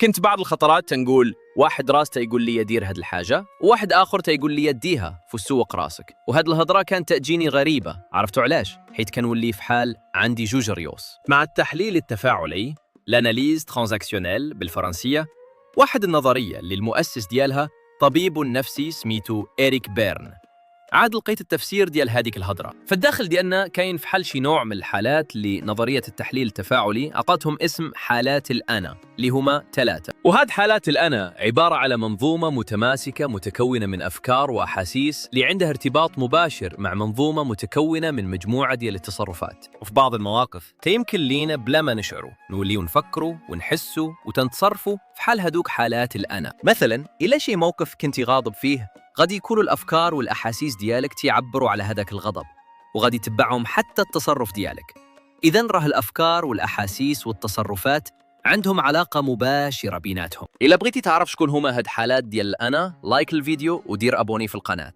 كنت بعض الخطرات تنقول واحد راسته يقول لي دير هاد الحاجة، وواحد آخر تيقول لي يديها في السوق راسك. وهاد الهضرة كانت تأجيني غريبة، عرفتوا علاش؟ حيت كنولي في حال عندي جوج ريوس. مع التحليل التفاعلي l'analyse transactionnelle بالفرنسية، واحد النظرية اللي المؤسس ديالها طبيب نفسي سميتو إريك بيرن. عاد لقيت التفسير ديال هذيك الهضرة. فالداخل ديالنا كاين في حال شي نوع من الحالات اللي نظرية التحليل التفاعلي أعطتهم اسم حالات الأنا، اللي هما 3. وهاد حالات الأنا عبارة على منظومة متماسكة متكونة من أفكار وأحاسيس اللي عندها ارتباط مباشر مع منظومة متكونة من مجموعة ديال التصرفات. وفي بعض المواقف يمكن لينا بلا ما نشعروا نوليو نفكروا ونحسوا وتنتصرفوا في حال هدوك حالات الأنا. مثلا إلا شي موقف كنتي غاضب فيه، غادي يكونوا الأفكار والأحاسيس ديالك تعبروا على هذاك الغضب، وغادي يتبعهم حتى التصرف ديالك. إذن راه الأفكار والأحاسيس والتصرفات عندهم علاقة مباشرة بيناتهم. إلا بغيتي تعرف شكون هما هاد حالات ديال الأنا، لايك الفيديو ودير أبوني في القناة.